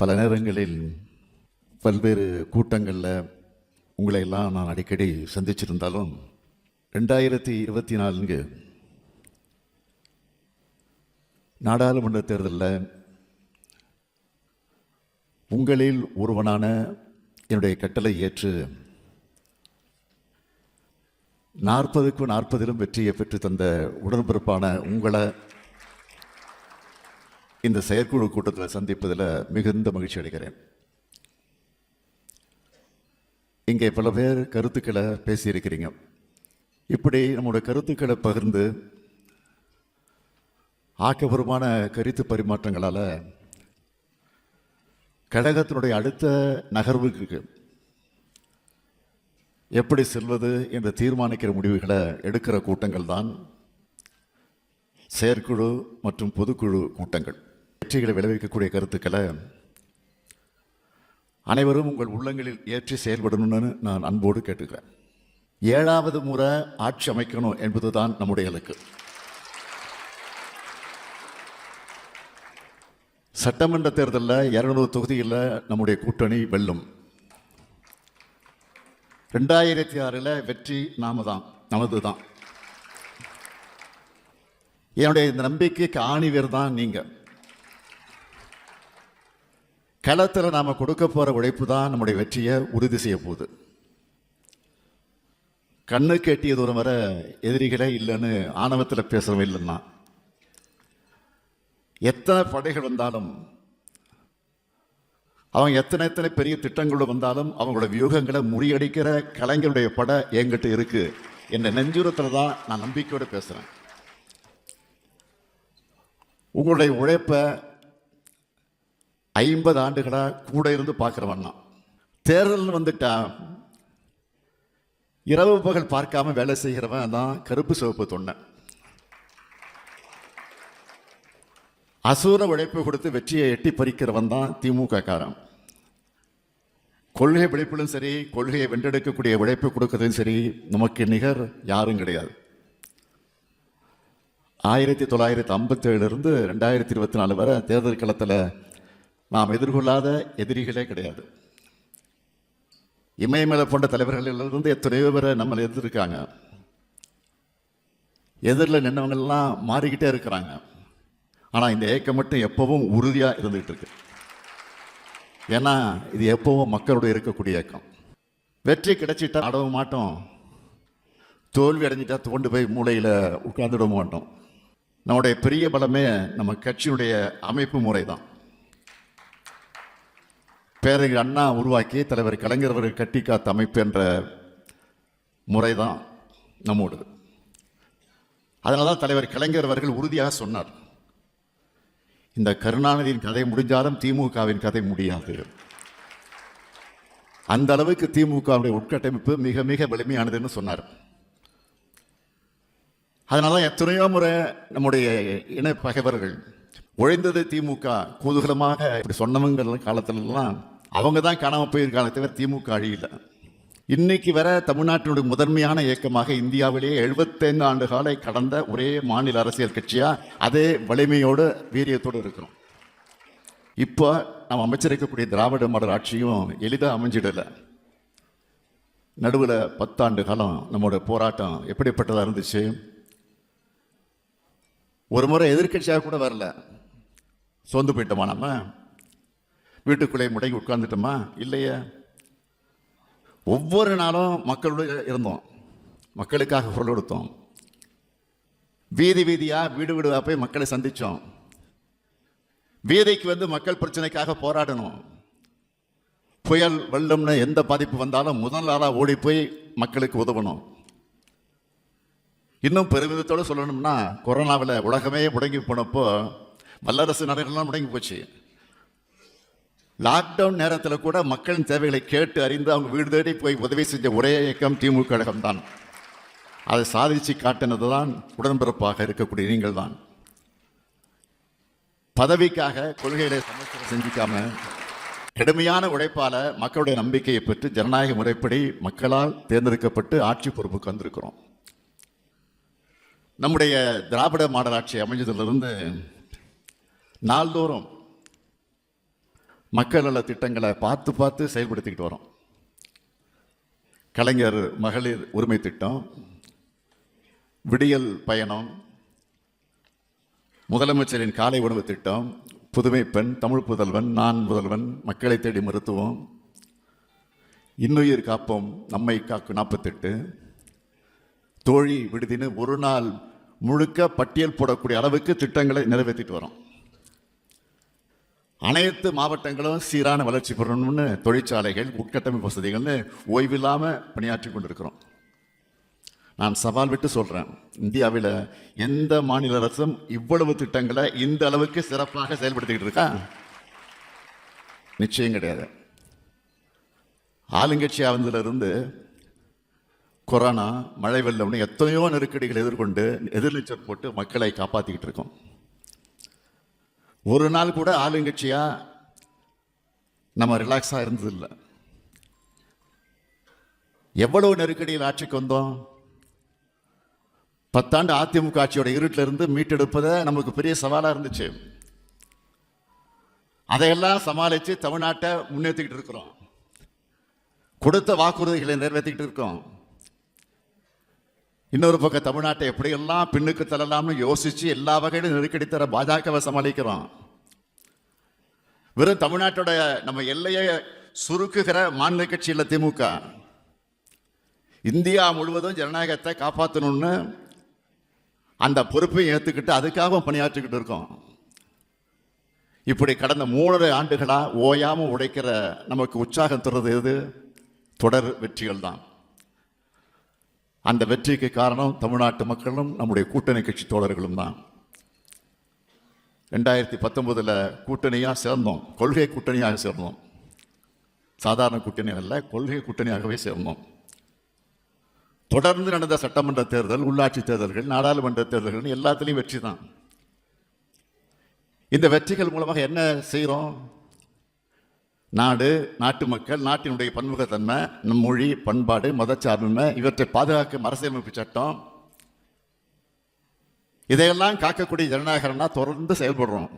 பல நேரங்களில் பல்வேறு கூட்டங்களில் உங்களை எல்லாம் நான் அடிக்கடி சந்திச்சிருந்தாலும் 2024 நாடாளுமன்ற தேர்தலில் உங்களில் ஒருவனான என்னுடைய கட்டளை ஏற்று 40க்கு 40 வெற்றியை பெற்று தந்த உடன்பிறப்பான உங்களை இந்த செயற்குழு கூட்டத்தில் சந்திப்பதில் மிகுந்த மகிழ்ச்சி அடைகிறேன். இங்கே பல பேர் கருத்துக்களை பேசியிருக்கிறீங்க. இப்படி நம்முடைய கருத்துக்களை பகிர்ந்து ஆக்கப்பூர்வமான கருத்து பரிமாற்றங்களால் கழகத்தினுடைய அடுத்த நகர்வுக்கு எப்படி செல்வது என்று தீர்மானிக்கிற முடிவுகளை எடுக்கிற கூட்டங்கள் தான் செயற்குழு மற்றும் பொதுக்குழு கூட்டங்கள். வெற்றிகளை விளைவிக்கக்கூடிய கருத்துக்களை அனைவரும் உங்கள் உள்ளங்களில் ஏற்றி செயல்படணும்னு நான் அன்போடு கேட்டுக்கிறேன். 7வது முறை ஆட்சி அமைக்கணும் என்பதுதான் நம்முடைய இலக்கு. சட்டமன்ற தேர்தலில் 200 தொகுதியில் நம்முடைய கூட்டணி வெல்லும். 2006 வெற்றி நமது தான். என்னுடைய இந்த நம்பிக்கைக்கு ஆணிவேர் தான் நீங்க. களத்தில் நாம் கொடுக்க போகிற உழைப்பு தான் நம்முடைய வெற்றியை உறுதி செய்ய போகுது. கண்ணுக்கு எட்டிய தூரம் வர எதிரிகளே இல்லைன்னு ஆணவத்தில் பேசுகிறவங்க இல்லைன்னா, எத்தனை படைகள் வந்தாலும், அவங்க எத்தனை பெரிய திட்டங்களோடு வந்தாலும் அவங்களோட வியூகங்களை முறியடிக்கிற கலைஞருடைய படை என்கிட்ட இருக்கு என்ற நெஞ்சுரத்தில் தான் நான் நம்பிக்கையோடு பேசுகிறேன். உங்களுடைய உழைப்பை 50 ஆண்டுகளாக கூட இருந்து பார்க்குறவன் தான். தேர்தல் வந்துட்டா இரவு பகல் பார்க்காம வேலை செய்கிறவன் தான் கருப்பு சிவப்பு தொண்டை. அசூர உழைப்பு கொடுத்து வெற்றியை எட்டி பறிக்கிறவன் தான் திமுக காரன். கொள்கை உழைப்பிலும் சரி, கொள்கையை வென்றெடுக்கக்கூடிய உழைப்பு கொடுக்கறதும் சரி, நமக்கு நிகர் யாரும் கிடையாது. 1957 2024 வரை தேர்தல் களத்தில் நாம் எதிர்கொள்ளாத எதிரிகளே கிடையாது. இமயமலை போன்ற தலைவர்களிலிருந்து எத்தனையோ பேரை நம்மளை எதிர்க்காங்க. எதிரில் நின்றவங்கெல்லாம் மாறிக்கிட்டே இருக்கிறாங்க. ஆனால் இந்த ஏக்கம் மட்டும் எப்பவும் உறுதியாக இருந்துகிட்டு இருக்கு. ஏன்னா இது எப்பவும் மக்களுடைய இருக்கக்கூடிய இயக்கம். வெற்றி கிடைச்சிட்டா அடவும் மாட்டோம், தோல்வி அடைஞ்சிட்டா தோண்டு போய் மூளையில் உட்கார்ந்துட மாட்டோம். நம்முடைய பெரிய பலமே நம்ம கட்சியினுடைய அமைப்பு முறை தான். பேரறிஞர் அண்ணா உருவாக்கி தலைவர் கலைஞர் அவர்கள் கட்டி காத்த அமைப்பு என்ற முறை தான் நம்மோடது. அதனால தான் தலைவர் கலைஞர் அவர்கள் உறுதியாக சொன்னார், இந்த கருணாநிதியின் கதை முடிஞ்சாலும் திமுகவின் கதை முடியாது. அந்த அளவுக்கு திமுகவுடைய உட்கட்டமைப்பு மிக மிக வலிமையானதுன்னு சொன்னார். அதனால தான் எத்தனையோ முறை நம்முடைய இணை பகைவர்கள் உழைந்தது திமுக குதூகலமாக இப்படி சொன்னவங்க காலத்திலலாம் அவங்க தான் காணாமல் போயிருக்காங்க, தவிர திமுக அழியல. இன்னைக்கு வர தமிழ்நாட்டினுடைய முதன்மையான இயக்கமாக இந்தியாவிலேயே 75 ஆண்டு காலை கடந்த ஒரே மாநில அரசியல் கட்சியா அதே வலிமையோடு வீரியத்தோடு இருக்கிறோம். இப்போ நாம் அமைச்சிருக்கக்கூடிய திராவிட மாடல் ஆட்சியும் எளிதாக அமைஞ்சிடல. நடுவில் 10 ஆண்டு காலம் நம்மளோட போராட்டம் எப்படிப்பட்டதாக இருந்துச்சு. ஒரு முறை எதிர்கட்சியாக கூட வரல, சோர்ந்து போயிட்டோமா, நம்ம வீட்டுக்குள்ளே முடங்கி உட்கார்ந்துட்டோமா? இல்லையே. ஒவ்வொரு நாளும் மக்களோடு இருந்தோம், மக்களுக்காக குரல் கொடுத்தோம். வீதி வீதியாக வீடு வீடுவாக போய் மக்களை சந்தித்தோம். வீதிக்கு மக்கள் பிரச்சனைக்காக போராடணும். புயல் வெள்ளம்னு எந்த பாதிப்பு வந்தாலும் முதல் நாளாக ஓடி போய் மக்களுக்கு உதவணும். இன்னும் பெருமிதத்தோடு சொல்லணும்னா, கொரோனாவில் உலகமே முடங்கி போனப்போ வல்லரசு நாடுகள்லாம் முடங்கி போச்சு. லாக்டவுன் நேரத்தில் கூட மக்களின் தேவைகளை கேட்டு அறிந்து அவங்க வீடு தேடி போய் உதவி செஞ்ச ஒரே இயக்கம் திமுக கழகம் தான். அதை சாதிச்சு காட்டினது தான் உடன்பிறப்பாக இருக்கக்கூடிய நீங்கள் தான். பதவிக்காக கொள்கைகளை சமஸ்கிருதம் செஞ்சிக்காம கடுமையான உழைப்பால மக்களுடைய நம்பிக்கையை பெற்று ஜனநாயக முறைப்படி மக்களால் தேர்ந்தெடுக்கப்பட்டு ஆட்சி பொறுப்புக்கு வந்திருக்கிறோம். நம்முடைய திராவிட மாடல் ஆட்சி அமைஞ்சதிலிருந்து நாள்தோறும் மக்கள் நல திட்டங்களை பார்த்து பார்த்து செயல்படுத்திக்கிட்டு வரோம். கலைஞர் மகளிர் உரிமை திட்டம், விடியல் பயணம், முதலமைச்சரின் காலை உணவு திட்டம், புதுமை பெண், தமிழ் புதல்வன், நான் முதல்வன், மக்களை தேடி மருத்துவம், இன்னுயிர் காப்போம், நம்மை காக்கும் 48, தோழி விடுதின்னு ஒரு நாள் முழுக்க பட்டியல் போடக்கூடிய அளவுக்கு திட்டங்களை நிறைவேற்றிட்டு வரோம். அனைத்து மாவட்டங்களும் சீரான வளர்ச்சி பெறணும்னு தொழிற்சாலைகள், உட்கட்டமைப்பு வசதிகள்னு ஓய்வில்லாமல் பணியாற்றி கொண்டிருக்கிறோம். நான் சவால் விட்டு சொல்றேன், இந்தியாவில் எந்த மாநில அரசும் இவ்வளவு திட்டங்களை இந்த அளவுக்கு சிறப்பாக செயல்படுத்திக்கிட்டு இருக்கா? நிச்சயம் கிடையாது. ஆளுங்கட்சியாக வந்ததிலிருந்து கொரோனா, மழை வெள்ளம்னு எத்தனையோ நெருக்கடிகளை எதிர்கொண்டு எதிர்நீச்சல் போட்டு மக்களை காப்பாற்றிக்கிட்டு இருக்கோம். ஒரு நாள் கூட ஆளுங்கட்சியா நம்ம ரிலாக்ஸாக இருந்ததில்லை. எவ்வளவு நெருக்கடியில் ஆட்சிக்கு வந்தோம். 10 ஆண்டு அதிமுக ஆட்சியோட இருட்டில் இருந்து மீட்டெடுப்பதை நமக்கு பெரிய சவாலாக இருந்துச்சு. அதையெல்லாம் சமாளித்து தமிழ்நாட்டை முன்னேற்றிக்கிட்டு இருக்கிறோம். கொடுத்த வாக்குறுதிகளை நிறைவேற்றிக்கிட்டு இருக்கோம். இன்னொரு பக்கம் தமிழ்நாட்டை எப்படியெல்லாம் பின்னுக்கு தள்ளலாம்னு யோசிச்சு எல்லா வகையிலும் நெருக்கடி தர பாஜகவை சமாளிக்கிறோம். வெறும் தமிழ்நாட்டோட நம்ம எல்லையை சுருக்குகிற மாநில கட்சி இல்லை திமுக. இந்தியா முழுவதும் ஜனநாயகத்தை காப்பாற்றணும்னு அந்த பொறுப்பை ஏற்றுக்கிட்டு அதுக்காக பணியாற்றிக்கிட்டு இருக்கோம். இப்படி கடந்த 3 ஆண்டுகளா ஓயாம உடைக்கிற நமக்கு உற்சாகம் தருவது எது? தொடர் வெற்றிகள் தான். அந்த வெற்றிக்கு காரணம் தமிழ்நாட்டு மக்களும் நம்முடைய கூட்டணி கட்சி தோழர்களும் தான். 2019 கூட்டணியாக சேர்ந்தோம். கொள்கை கூட்டணியாக சேர்ந்தோம். சாதாரண கூட்டணி அல்ல, கொள்கை கூட்டணியாகவே சேர்ந்தோம். தொடர்ந்து நடந்த சட்டமன்ற தேர்தல், உள்ளாட்சி தேர்தல்கள், நாடாளுமன்ற தேர்தல்கள் எல்லாத்திலையும் வெற்றி தான். இந்த வெற்றிகள் மூலமாக என்ன செய்கிறோம்? நாடு, நாட்டு மக்கள், நாட்டினுடைய பன்முகத்தன்மை, நம் மொழி, பண்பாடு, மதச்சார்பின்மை இவற்றை பாதுகாக்கும் அரசியலமைப்பு சட்டம், இதையெல்லாம் காக்கக்கூடிய ஜனநாயகம்னா தொடர்ந்து செயல்படுறோம்.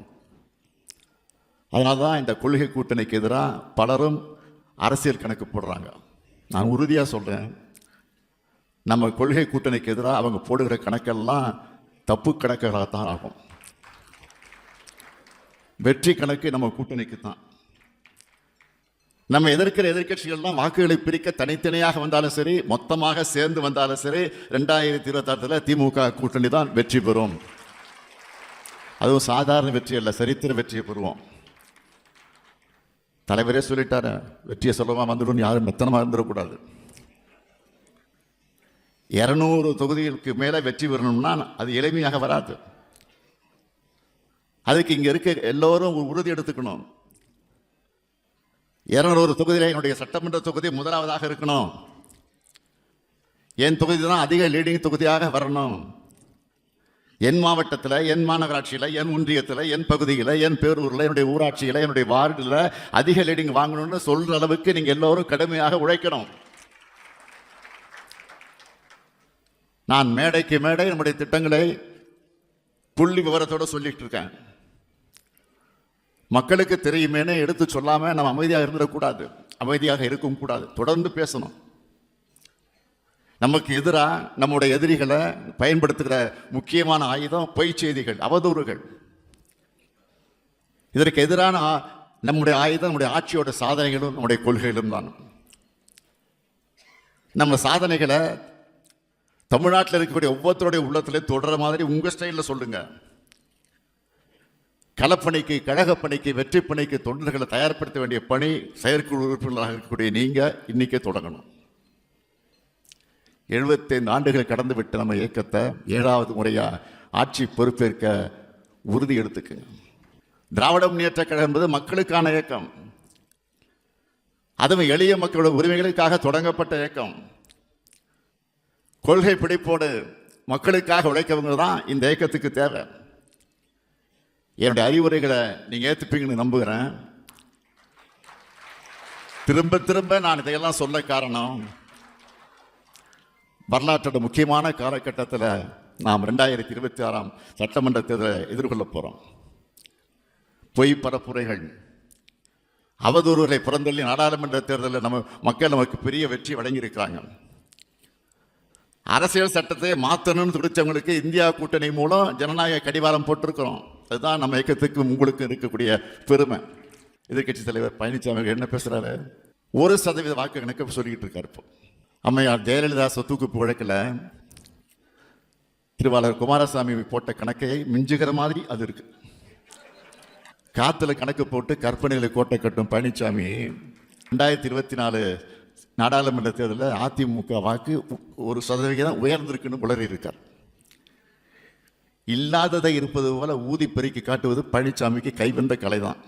அதனால தான் இந்த கொள்கை கூட்டணிக்கு எதிராக பலரும் அரசியல் கணக்கு போடுறாங்க. நான் உறுதியாக சொல்கிறேன், நம்ம கொள்கை கூட்டணிக்கு எதிராக அவங்க போடுகிற கணக்கெல்லாம் தப்பு கணக்குகளாகத்தான் ஆகும். வெற்றி கணக்கு நம்ம கூட்டணிக்கு தான். நம்ம எதிர்க்கிற எதிர்கட்சிகள்லாம் வாக்குகளை பிரிக்க தனித்தனியாக வந்தாலும் சரி, மொத்தமாக சேர்ந்து வந்தாலும் சரி, 2026 திமுக கூட்டணி தான் வெற்றி பெறும். அதுவும் சாதாரண வெற்றி அல்ல, சரித்திர வெற்றியை பெறுவோம். தலைவரே சொல்லிட்டாரு, வெற்றியை சொல்லமா வந்துடும், யாரும் மெத்தனமாக இருந்துடக்கூடாது. 200 தொகுதிகளுக்கு மேலே வெற்றி பெறணும்னா அது எளிமையாக வராது. அதுக்கு இங்கே இருக்க எல்லோரும் உறுதி எடுத்துக்கணும். 200 தொகுதியில் என்னுடைய சட்டமன்ற தொகுதி முதலாவதாக இருக்கணும். என் தொகுதி தான் அதிக லீடிங் தொகுதியாக வரணும். என் மாவட்டத்தில், என் மாநகராட்சியில், என் ஒன்றியத்தில், என் பகுதியில், என் பேரூரில், என்னுடைய ஊராட்சியில், என்னுடைய வார்டில் அதிக லீடிங் வாங்கணும்னு சொல்கிற அளவுக்கு நீங்கள் எல்லோரும் கடுமையாக உழைக்கணும். நான் மேடைக்கு மேடை நம்முடைய திட்டங்களை புள்ளி விவரத்தோடு சொல்லிட்டு இருக்கேன். மக்களுக்கு தெரியுமேனே எடுத்து சொல்லாமல் நம்ம அமைதியாக இருந்துடக்கூடாது, அமைதியாக இருக்கவும் கூடாது, தொடர்ந்து பேசணும். நமக்கு எதிராக நம்முடைய எதிரிகளை பயன்படுத்துகிற முக்கியமான ஆயுதம் பொய் செய்திகள், அவதூறுகள். இதற்கு எதிரான நம்முடைய ஆயுதம் நம்முடைய ஆட்சியோட சாதனைகளும் நம்முடைய கொள்கைகளும் தான். நம்ம சாதனைகளை தமிழ்நாட்டில் இருக்கக்கூடிய ஒவ்வொருத்தருடைய உள்ளத்திலே தொடர மாதிரி உங்கள் ஸ்டைலில் சொல்லுங்க. களப்பணிக்கு, கழகப்பணிக்கு, வெற்றி பணிக்கு தொண்டர்களை தயார்படுத்த வேண்டிய பணி செயற்குழு உறுப்பினராக இருக்கக்கூடிய நீங்கள் இன்னைக்கே தொடங்கணும். 75 ஆண்டுகள் கடந்து விட்டு நம்ம இயக்கத்தை 7வது முறையாக ஆட்சி பொறுப்பேற்க உறுதி எடுத்துக்கு. திராவிட முன்னேற்ற கழகம் என்பது மக்களுக்கான இயக்கம். அதுவும் எளிய மக்களோட உரிமைகளுக்காக தொடங்கப்பட்ட இயக்கம். கொள்கை பிடிப்போடு மக்களுக்காக உழைக்கவங்க தான் இந்த இயக்கத்துக்கு தேவை. என்னுடைய அறிவுரைகளை நீங்க ஏற்றுப்பீங்கன்னு நம்புகிறேன். திரும்ப திரும்ப நான் இதையெல்லாம் சொல்ல காரணம், வரலாற்றோட முக்கியமான காலகட்டத்தில் நாம் 2026 சட்டமன்ற தேர்தலை எதிர்கொள்ள போகிறோம். பொய் பரப்புரைகள், அவதூறுகளை புறந்தள்ளி நாடாளுமன்ற தேர்தலில் மக்கள் நமக்கு பெரிய வெற்றி வழங்கியிருக்கிறாங்க. அரசியல் சட்டத்தை மாற்றணும்னு துடிச்சவங்களுக்கு இந்தியா கூட்டணி மூலம் ஜனநாயக கடிவாளம் போட்டிருக்கிறோம். அதுதான் நம்ம இயக்கத்துக்கு உங்களுக்கு இருக்கக்கூடிய பெருமை. எதிர்கட்சி தலைவர் பழனிசாமி என்ன பேசுறாரு? 1% வாக்கு கணக்கு சொல்லிக்கிட்டு இருக்காரு. இப்போ அம்மையார் ஜெயலலிதா சொத்துக்குப்பு வழக்கில் திருவாளர் குமாரசாமி போட்ட கணக்கை மிஞ்சுகிற மாதிரி அது இருக்கு. காத்துல கணக்கு போட்டு கற்பனைகளை கோட்டை கட்டும் பழனிசாமி 2024 நாடாளுமன்ற தேர்தலில் அதிமுக வாக்கு 1% உயர்ந்திருக்குன்னு உளறி இருக்கார். இல்லாததை இருப்பது போல ஊதி பெருக்கி காட்டுவது பழனிசாமிக்கு கைவந்த கலைதான்.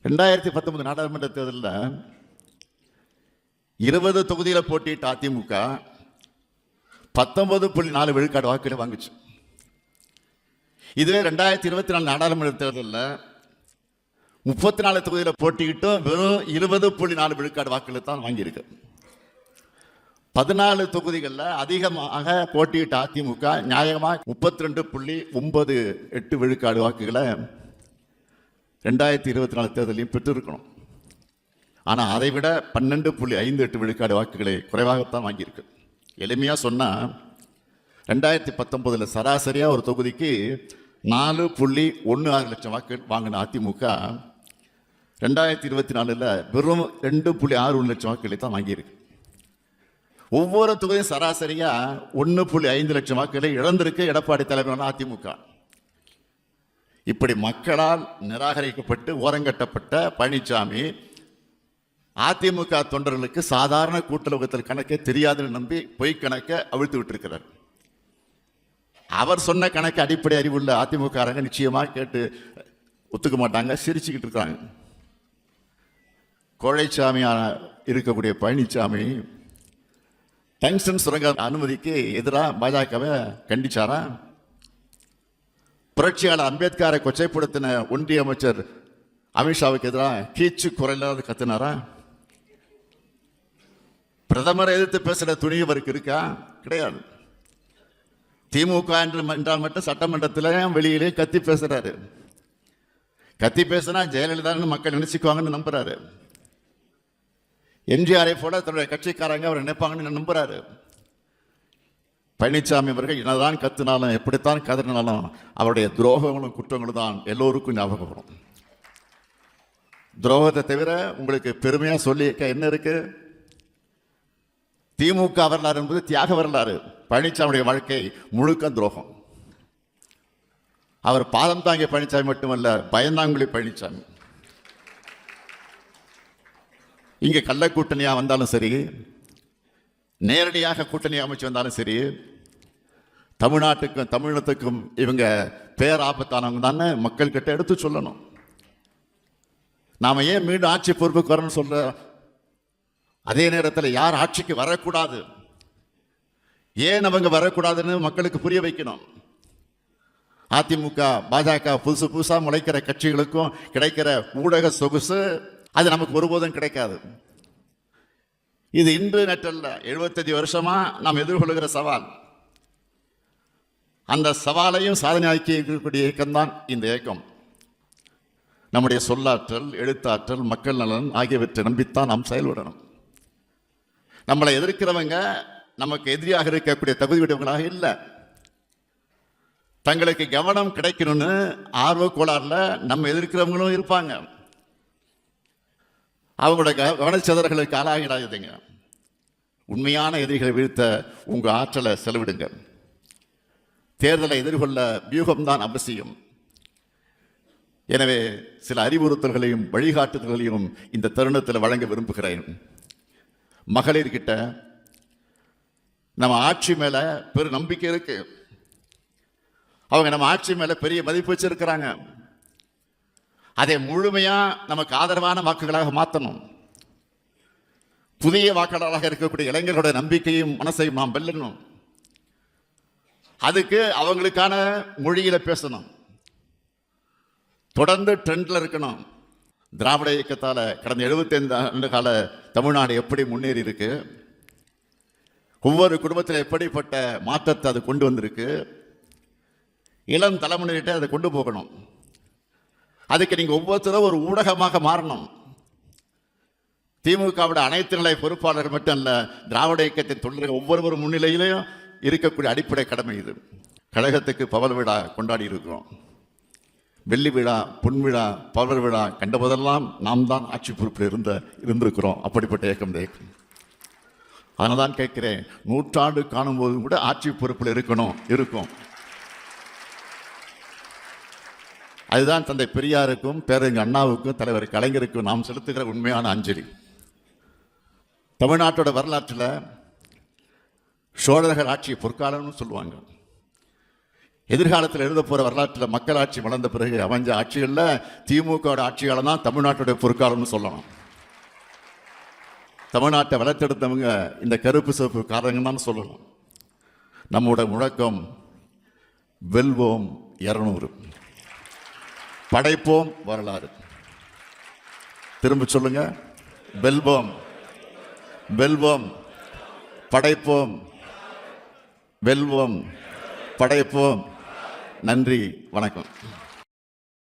2019 நாடாளுமன்ற தேர்தலில் 20 தொகுதியில் போட்டியிட்ட அதிமுக 19.4 விழுக்காடு வாக்குகளை வாங்குச்சு. இதுவே 2024 நாடாளுமன்ற தேர்தலில் 34 தொகுதியில் போட்டியிட்டும் வெறும் 20.4 விழுக்காடு வாக்குகளை தான் வாங்கியிருக்கு. 14 தொகுதிகளில் அதிகமாக போட்டியிட்ட அதிமுக நியாயமாக 32.98 விழுக்காடு வாக்குகளை 2024 தேர்தலையும் பெற்றிருக்கணும். ஆனால் அதை விட 12.58 விழுக்காடு வாக்குகளை குறைவாகத்தான் வாங்கியிருக்கு. எளிமையாக சொன்னால் 2019 சராசரியாக ஒரு தொகுதிக்கு 4.16 லட்சம் வாக்கு வாங்கின அதிமுக 2024 வெறும் 2.61 லட்சம் வாக்குகளை தான் வாங்கியிருக்கு. ஒவ்வொரு தொகுதியும் சராசரியா 1.5 லட்சம் வாக்குகளை இழந்திருக்கு எடப்பாடி தலைமையிலான அதிமுக. இப்படி மக்களால் நிராகரிக்கப்பட்டு ஓரங்கட்டப்பட்ட பழனிசாமி அதிமுக தொண்டர்களுக்கு சாதாரண கூட்டுறவுத்தில் கணக்கே தெரியாதுன்னு நம்பி பொய் கணக்கை அவிழ்த்து விட்டிருக்கிறார். அவர் சொன்ன கணக்கு அடிப்படை அறிவுள்ள அதிமுக நிச்சயமாக கேட்டு ஒத்துக்க மாட்டாங்க, சிரிச்சுக்கிட்டு இருக்காங்க. கோழைச்சாமியான இருக்கக்கூடிய பழனிசாமி டங்ஸ்டன் சுரங்க அனுமதிக்கு எதிராக பாஜகவை கண்டிச்சாரா? புரட்சியாளர் அம்பேத்கரை கொச்சைப்படுத்தின ஒன்றிய அமைச்சர் அமித்ஷாவுக்கு எதிராக கீச்சு குரலாவது கத்தினாரா? பிரதமரை எதிர்த்து பேசுற துணியவருக்கு இருக்கா? கிடையாது. திமுக என்றால் மட்டும் சட்டமன்றத்தில் வெளியிலே கத்தி பேசுறாரு. கத்தி பேசினா ஜெயலலிதான்னு மக்கள் நினைச்சுக்குவாங்கன்னு நம்புறாரு. எம்ஜிஆரை போல தன்னுடைய கட்சிக்காரங்க அவர் நினைப்பாங்கன்னு நம்புறாரு. பழனிசாமி அவர்கள் என்னதான் கத்தினாலும் எப்படித்தான் கதறினாலும் அவருடைய துரோகங்களும் குற்றங்களும் தான் எல்லோருக்கும் ஞாபகப்படும். துரோகத்தை தவிர உங்களுக்கு பெருமையா சொல்லி என்ன இருக்கு? திமுக வரலாறு என்பது தியாக வரலாறு. பழனிசாமியுடைய வாழ்க்கை முழுக்க துரோகம். அவர் பாதம் தாங்கிய பழனிசாமி மட்டுமல்ல, பயந்தாங்குழி பழனிசாமி. இங்கே கள்ள கூட்டணியா வந்தாலும் சரி, நேரடியாக கூட்டணி அமைச்சு வந்தாலும் சரி, தமிழ்நாட்டுக்கும் தமிழகத்துக்கும் இவங்க பேராபத்தானவங்க தானே மக்கள் கிட்ட எடுத்து சொல்லணும். நாம ஏன் மீண்டும் ஆட்சி பொறுப்புக்கு வரணும்னு சொல்ற அதே நேரத்தில் யார் ஆட்சிக்கு வரக்கூடாது, ஏன் அவங்க வரக்கூடாதுன்னு மக்களுக்கு புரிய வைக்கணும். அதிமுக பாஜக புதுசா முளைக்கிற கட்சிகளுக்கும் கிடைக்கிற ஊடக சொகுசு அது நமக்கு ஒருபோதும் கிடைக்காது. இது இன்று நெற்றல்ல, 75 வருஷமா நாம் எதிர்கொள்கிற சவால். அந்த சவாலையும் சாதனையாக்கி இருக்கக்கூடிய இயக்கம்தான் இந்த இயக்கம். நம்முடைய சொல்லாற்றல், எழுத்தாற்றல், மக்கள் நலன் ஆகியவற்றை நம்பித்தான் நாம் செயல்படணும். நம்மளை எதிர்க்கிறவங்க நமக்கு எதிரியாக இருக்கக்கூடிய தகுதியுடையவங்களாக இல்லை. தங்களுக்கு கவனம் கிடைக்கணும்னு ஆர்வ கோளாறுல நம்ம எதிர்க்கிறவங்களும் இருப்பாங்க. அவங்களோட கவனச்சிதறல்களுக்கு ஆளாகிடாதுங்க. உண்மையான எதிரிகளை வீழ்த்த உங்க ஆற்றலை செலவிடுங்க. தேர்தலை எதிர்கொள்ள வியூகம்தான் அவசியம். எனவே சில அறிவுறுத்தல்களையும் வழிகாட்டுதல்களையும் இந்த தருணத்தில் வழங்க விரும்புகிறேன். மகளிர்கிட்ட நம்ம ஆட்சி மேல பெரு நம்பிக்கை இருக்கு. அவங்க நம்ம ஆட்சி மேல பெரிய மதிப்பு வச்சிருக்கிறாங்க. அதை முழுமையா நமக்கு ஆதரவான வாக்குகளாக மாற்றணும். புதிய வாக்காளராக இருக்கக்கூடிய இளைஞர்களுடைய நம்பிக்கையும் மனசையும் நாம் வெல்லணும். அதுக்கு அவங்களுக்கான மொழியில பேசணும். தொடர்ந்து ட்ரெண்ட்ல இருக்கணும். திராவிட இயக்கத்தால கடந்த 75 ஆண்டு கால தமிழ்நாடு எப்படி முன்னேறி இருக்கு, ஒவ்வொரு குடும்பத்தில் எப்படிப்பட்ட மாற்றத்தை அது கொண்டு வந்திருக்கு, இளம் தலைமுறையிட்ட அதை கொண்டு போகணும். அதுக்கு நீங்க ஒவ்வொருத்தரும் ஒரு ஊடகமாக மாறணும். திமுகவோட அனைத்து நிலை பொறுப்பாளர் மட்டும் அல்ல, திராவிட இயக்கத்தின் தொழில்கள் ஒவ்வொருவரும் முன்னிலையிலையும் இருக்கக்கூடிய அடிப்படை கடமை இது. கழகத்துக்கு பவள விழா கொண்டாடி இருக்கிறோம். வெள்ளி விழா, பொன் விழா, பவள விழா கண்டபோதெல்லாம் நாம் தான் ஆட்சி பொறுப்பில் இருந்திருக்கிறோம். அப்படிப்பட்ட இயக்கம் இந்த இயக்கம். அதனால தான் கேட்கிறேன், 100 ஆண்டு காணும் போதும் கூட ஆட்சி பொறுப்பில் இருக்கும். அதுதான் தந்தை பெரியாருக்கும் பேரறிஞர் அண்ணாவுக்கும் தலைவர் கலைஞருக்கும் நாம் செலுத்துகிற உண்மையான அஞ்சலி. தமிழ்நாட்டோட வரலாற்றில் சோழர்கள் ஆட்சி பொற்காலம்னு சொல்லுவாங்க. எதிர்காலத்தில் எழுத போகிற வரலாற்றில் மக்களாட்சி வளர்ந்த பிறகு அமைஞ்ச ஆட்சிகளில் திமுக ஆட்சியால் தான் தமிழ்நாட்டுடைய பொற்காலம்னு சொல்லலாம். தமிழ்நாட்டை வளர்த்தெடுத்தவங்க இந்த கருப்பு சிவப்பு காரணம் தான் சொல்லணும். நம்மோட முழக்கம் வெல்வோம் 200, படைப்போம் வரலாறு. திரும்ப சொல்லுங்க, வெல்வோம், படைப்போம், வெல்வோம், படைப்போம். நன்றி, வணக்கம்.